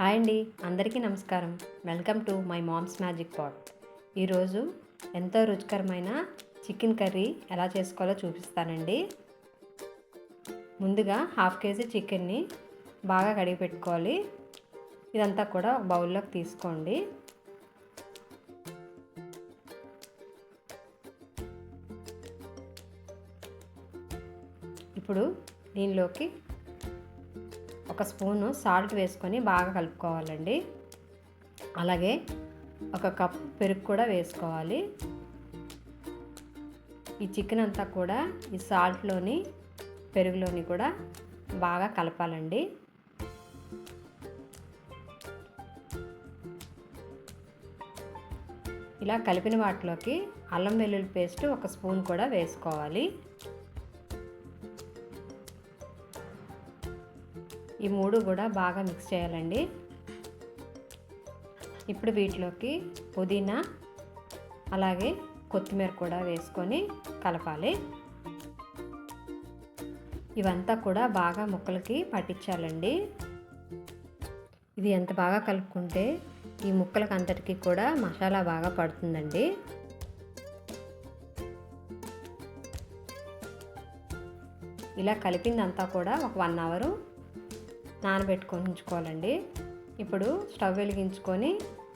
Hi అండి, అందరికీ నమస్కారం. Welcome to my mom's magic pot. ఈరోజు ఎంతో రుచికరమైన చికెన్ కర్రీ ఎలా చేసుకోవాలో చూపిస్తానండి. ముందుగా 1/2 కేజీ చికెన్ని బాగా కడిగి పెట్టుకోవాలి. ఇదంతా కూడా ఒక బౌల్లోకి తీసుకోండి. ఇప్పుడు దీనిలోకి ఒక స్పూను సాల్ట్ వేసుకొని బాగా కలుపుకోవాలండి. అలాగే ఒక కప్పు పెరుగు కూడా వేసుకోవాలి. ఈ చికెన్ అంతా కూడా ఈ సాల్ట్లోని పెరుగులోని కూడా బాగా కలపాలండి. ఇలా కలిపిన వాటిలోకి అల్లం వెల్లుల్లి పేస్ట్ ఒక స్పూన్ కూడా వేసుకోవాలి. ఈ మూడు కూడా బాగా మిక్స్ చేయాలండి. ఇప్పుడు వీటిలోకి పుదీనా అలాగే కొత్తిమీర కూడా వేసుకొని కలపాలి. ఇవంతా కూడా బాగా ముక్కలకి పట్టించాలండి. ఇది ఎంత బాగా కలుపుకుంటే ఈ ముక్కలకి అంతటికి కూడా మసాలా బాగా పడుతుందండి. ఇలా కలిపిందంతా కూడా ఒక 1 అవర్ నానబెట్టుకొని ఉంచుకోవాలండి. ఇప్పుడు స్టవ్ వెలిగించుకొని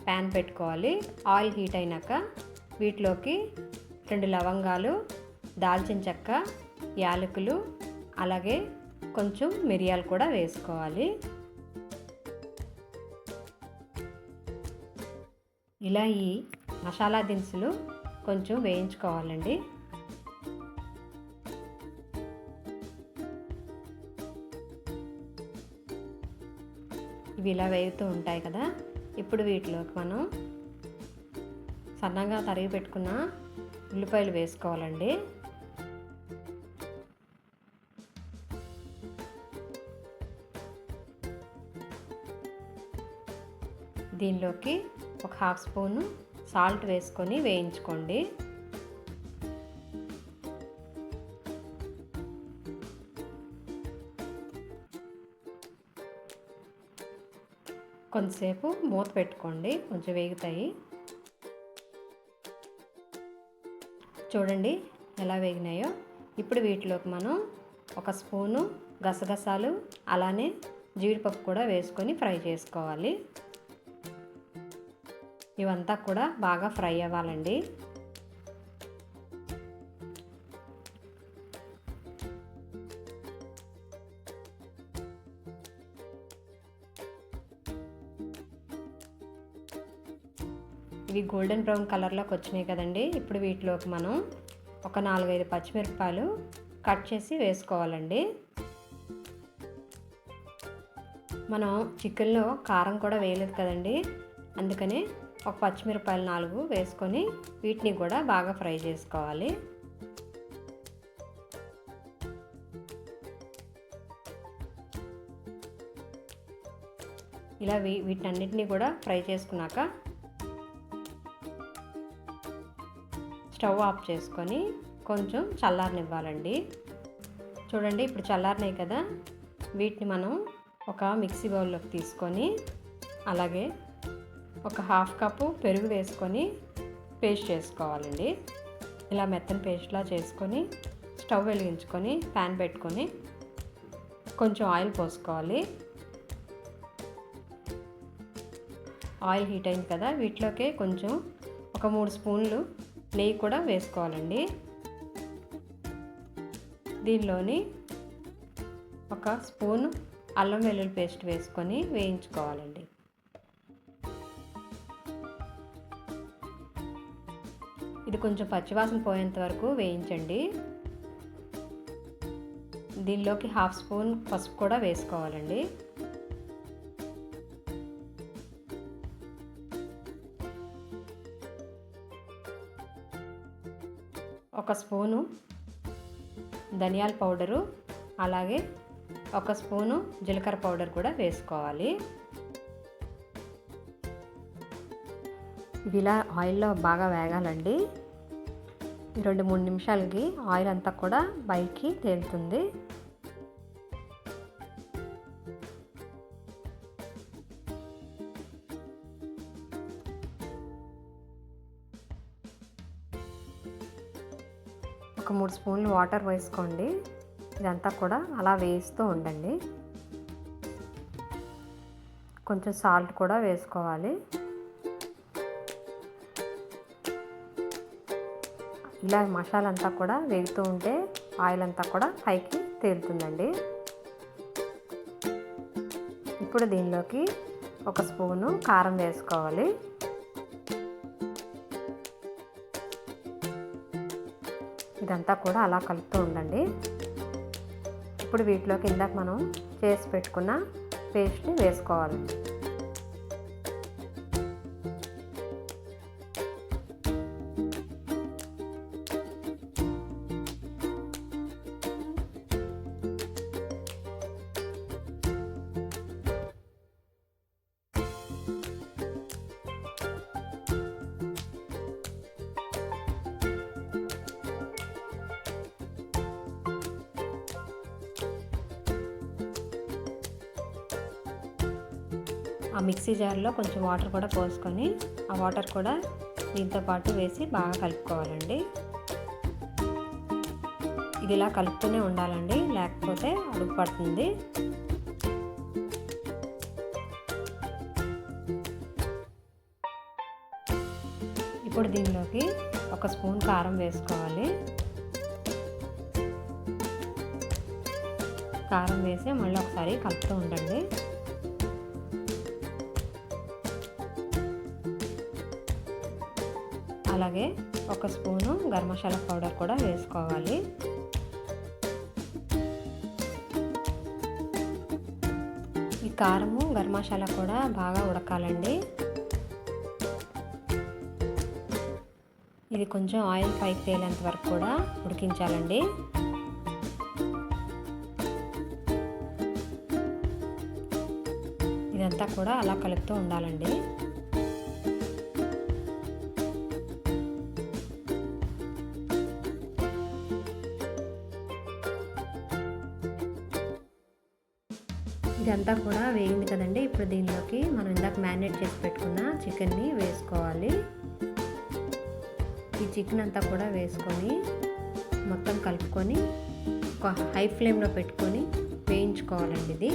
ప్యాన్ పెట్టుకోవాలి. ఆయిల్ హీట్ అయినాక వీటిలోకి 2 లవంగాలు, దాల్చిన చెక్క, యాలకులు అలాగే కొంచెం మిరియాలు కూడా వేసుకోవాలి. ఇలా ఈ మసాలా దినుసులు కొంచెం వేయించుకోవాలండి. ఇవి ఇలా వేగుతూ ఉంటాయి కదా. ఇప్పుడు వీటిలోకి మనం సన్నగా తరిగి పెట్టుకున్న ఉల్లిపాయలు వేసుకోవాలండి. దీనిలోకి ఒక 1/2 స్పూను సాల్ట్ వేసుకొని వేయించుకోండి. కొంతసేపు మూత పెట్టుకోండి, కొంచెం వేగుతాయి. చూడండి ఎలా వేగినాయో. ఇప్పుడు వీటిలోకి మనం ఒక స్పూను గసగసాలు అలానే జీడిపప్పు కూడా వేసుకొని ఫ్రై చేసుకోవాలి. ఇవంతా కూడా బాగా ఫ్రై అవ్వాలండి. ఇవి గోల్డెన్ బ్రౌన్ కలర్లోకి వచ్చినాయి కదండి. ఇప్పుడు వీటిలోకి మనం ఒక 4-5 పచ్చిమిరపకాయలు కట్ చేసి వేసుకోవాలండి. మనం చికెన్లో కారం కూడా వేయలేదు కదండి, అందుకని ఒక పచ్చిమిరపకాయలు 4 వేసుకొని వీటిని కూడా బాగా ఫ్రై చేసుకోవాలి. ఇలా వీటన్నిటిని కూడా ఫ్రై చేసుకున్నాక స్టవ్ ఆఫ్ చేసుకొని కొంచెం చల్లారనివ్వాలండి. చూడండి ఇప్పుడు చల్లారినాయి కదా. వీటిని మనం ఒక మిక్సీ బౌల్లోకి తీసుకొని అలాగే ఒక 1/2 కప్పు పెరుగు వేసుకొని పేస్ట్ చేసుకోవాలండి. ఇలా మెత్తని పేస్ట్లా చేసుకొని స్టవ్ వెలిగించుకొని ప్యాన్ పెట్టుకొని కొంచెం ఆయిల్ పోసుకోవాలి. ఆయిల్ హీట్ అయింది కదా. వీటిలోకి కొంచెం ఒక 3 స్పూన్లు నెయ్యి కూడా వేసుకోవాలండి. దీనిలోని ఒక స్పూన్ అల్లం వెల్లుల్లి పేస్ట్ వేసుకొని వేయించుకోవాలండి. ఇది కొంచెం పచ్చివాసన పోయేంత వరకు వేయించండి. దీనిలోకి 1/2 స్పూన్ పసుపు కూడా వేసుకోవాలండి. ఒక స్పూను ధనియాల పౌడరు అలాగే ఒక స్పూను జీలకర్ర పౌడర్ కూడా వేసుకోవాలి. ఇవి ఇలా ఆయిల్లో బాగా వేగాలండి. 2-3 నిమిషాలకి ఆయిల్ అంతా కూడా బయటికి తేలుతుంది. ఒక 3 స్పూన్లు వాటర్ వేసుకోండి. ఇదంతా కూడా అలా వేస్తూ ఉండండి. కొంచెం సాల్ట్ కూడా వేసుకోవాలి. ఇలా మసాలా అంతా కూడా వేగుతూ ఉంటే ఆయిల్ అంతా కూడా పైకి తేలుతుందండి. ఇప్పుడు దీనిలోకి ఒక స్పూను కారం వేసుకోవాలి. ఇదంతా కూడా అలా కలుపుతూ ఉండండి. ఇప్పుడు వీటిలోకి ఇందాక మనం చేసి పెట్టుకున్న పేస్ట్ని వేసుకోవాలి. ఆ మిక్సీ జార్లో కొంచెం వాటర్ కూడా పోసుకొని ఆ వాటర్ కూడా దీంతో పాటు వేసి బాగా కలుపుకోవాలండి. ఇది ఇలా కలుపుతూనే ఉండాలండి, లేకపోతే అడుగు పడుతుంది. ఇప్పుడు దీనిలోకి ఒక స్పూన్ కారం వేసుకోవాలి. కారం వేసి మళ్ళీ ఒకసారి కలుపుతూ ఉండండి. అలాగే ఒక స్పూను గరం మసాలా పౌడర్ కూడా వేసుకోవాలి. ఈ కారము గరం మసాలా కూడా బాగా ఉడకాలండి. ఇది కొంచెం ఆయిల్ పైకి తేలేంత వరకు కూడా ఉడికించాలండి. ఇదంతా కూడా అలా కలుపుతూ ఉండాలండి. ఇదంతా కూడా వేగింది కదండి. ఇప్పుడు దీనిలోకి మనం ఇందాక మ్యారినేట్ చేసి పెట్టుకున్న చికెన్ని వేసుకోవాలి. ఈ చికెన్ అంతా కూడా వేసుకొని మొత్తం కలుపుకొని ఒక హై ఫ్లేమ్లో పెట్టుకొని వేయించుకోవాలండి. ఇది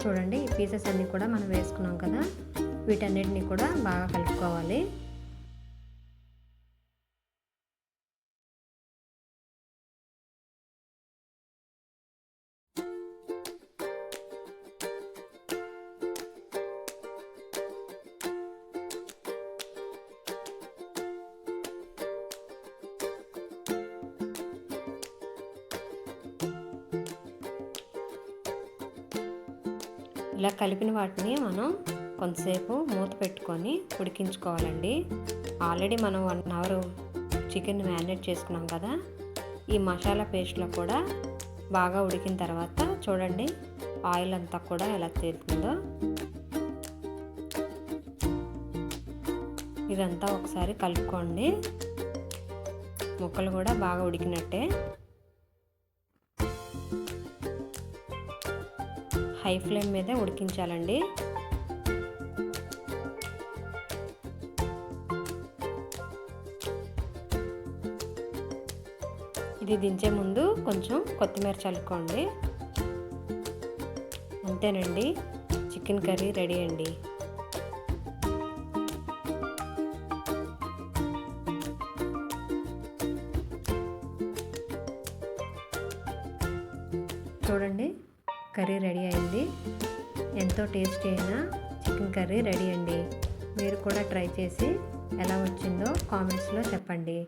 చూడండి, ఈ పీసెస్ అన్నీ కూడా మనం వేసుకున్నాం కదా, వీటన్నిటిని కూడా బాగా కలుపుకోవాలి. ఇలా కలిపిన వాటిని మనం కొంతసేపు మూత పెట్టుకొని ఉడికించుకోవాలండి. ఆల్రెడీ మనం 1 అవర్ చికెన్ మ్యారినేట్ చేసుకున్నాం కదా. ఈ మసాలా పేస్ట్లో కూడా బాగా ఉడికిన తర్వాత చూడండి ఆయిల్ అంతా కూడా ఎలా తేలుతుందో. ఇదంతా ఒకసారి కలుపుకోండి. ముక్కలు కూడా బాగా ఉడికినట్టే. హై ఫ్లేమ్ మీదే ఉడికించాలండి. ఇది దించే ముందు కొంచెం కొత్తిమీర చల్లుకోండి. అంతేనండి, చికెన్ కర్రీ రెడీ అండి. చూడండి, కర్రీ రెడీ అయింది. ఎంతో టేస్టీ అయిన చికెన్ కర్రీ రెడీ అండి. మీరు కూడా ట్రై చేసి ఎలా వచ్చిందో కామెంట్స్లో చెప్పండి.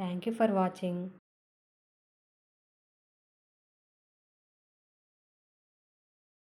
Thank you for watching.